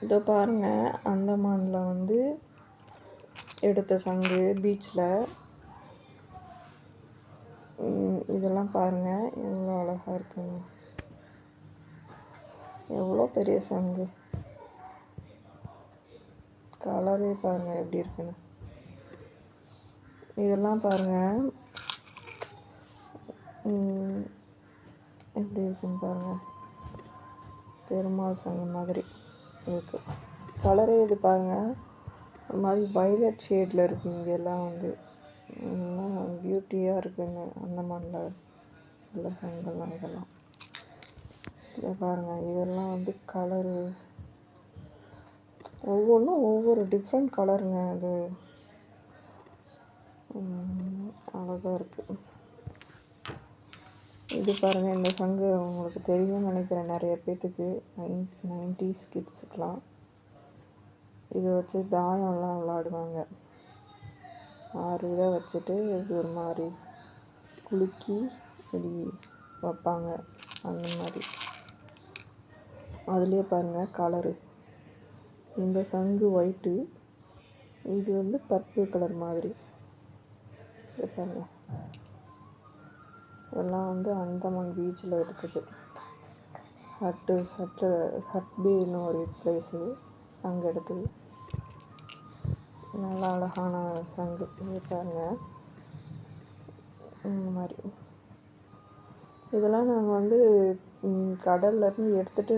இதோ பாருங்க, அந்தமானில் வந்து எடுத்த சங்கு பீச்சில். இதெல்லாம் பாருங்கள் எவ்வளோ அழகாக இருக்குங்க. எவ்வளோ பெரிய சங்கு. கலரே பாருங்கள் எப்படி இருக்குன்னு. இதெல்லாம் பாருங்கள் எப்படி இருக்குன்னு பாருங்கள். பெருமாள் சங்கு மாதிரி இருக்குது. கலரே இது பாருங்கள், ஒரு மாதிரி வைலட் ஷேடில் இருக்குது. இங்கெல்லாம் வந்து எல்லாம் பியூட்டியாக இருக்குங்க. அந்தமானில் உள்ள சங்கெல்லாம் இதெல்லாம் இதை பாருங்கள். இதெல்லாம் வந்து கலரு ஒவ்வொன்றும் ஒவ்வொரு டிஃப்ரெண்ட் கலருங்க. அது அழகாக இருக்குது. இது பாருங்கள், இந்த சங்கு உங்களுக்கு தெரியும்னு நினைக்கிறேன் நிறைய பேர்த்துக்கு. 90s கிட்ஸுக்கெலாம் இதை வச்சு தாயம்லாம் விளாடுவாங்க. 6 இதை வச்சுட்டு ஒரு மாதிரி குலுக்கி இப்படி வைப்பாங்க. அந்த மாதிரி அதுலேயே பாருங்கள் கலரு. இந்த சங்கு ஒயிட்டு, இது வந்து பர்பிள் கலர் மாதிரி. இதை பாருங்கள். இதெல்லாம் வந்து அந்தமான் பீச்சில் இருக்குது. ஹட்பேன்னு ஒரு ப்ளேஸு, அங்கே எடுத்தது. நல்லா அழகான சங்கு. இது பாருங்கள் இந்த மாதிரி. இதெல்லாம் நாங்கள் வந்து கடல்லேருந்து எடுத்துகிட்டு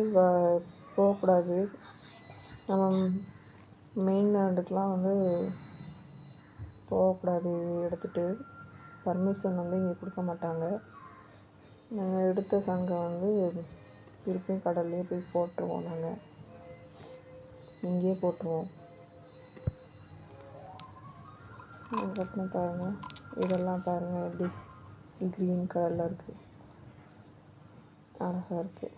போகக்கூடாது. நம்ம மெயின் லேண்டுக்கெலாம் வந்து போகக்கூடாது. எடுத்துகிட்டு பர்மிஷன் வந்து இங்கே கொடுக்க மாட்டாங்க. நாங்கள் எடுத்த சங்கை வந்து திருப்பியும் கடல்லையே போய் போட்டுருவோம். நாங்கள் இங்கேயே போட்டுருவோம். அதுக்கப்புறம் பாருங்கள், இதெல்லாம் பாருங்கள் எப்படி க்ரீன் கலரில் இருக்குது. அழகாக இருக்குது.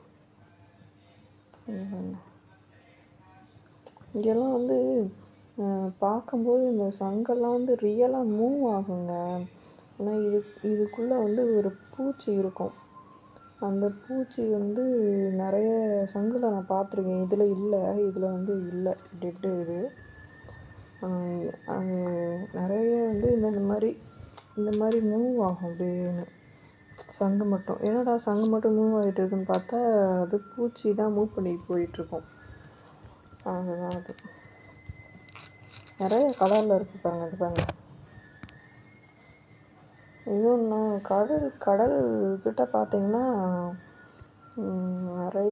இங்கெல்லாம் வந்து பார்க்கும்போது இந்த சங்கெல்லாம் வந்து ரியலாக மூவ் ஆகுங்க. ஆனால் இதுக்குள்ளே வந்து ஒரு பூச்சி இருக்கும். அந்த பூச்சி வந்து நிறைய சங்கில் நான் பார்த்துருக்கேன். இதில் இல்லை, இதில் வந்து இல்லை, டெட்டு இது. அது நிறைய வந்து இந்த மாதிரி மூவ் ஆகும் அப்படின்னு. சங்கு மட்டும் என்னடா சங்கு மட்டும் மூவ் ஆகிட்டு இருக்குன்னு பார்த்தா அது பூச்சி தான் மூவ் பண்ணி போயிட்டுருக்கும். அதுதான் அது. நிறைய கலரில் இருக்குது பாருங்கள். இது பாருங்கள். இன்னொன்று கடல் கிட்ட பார்த்தீங்கன்னா நிறைய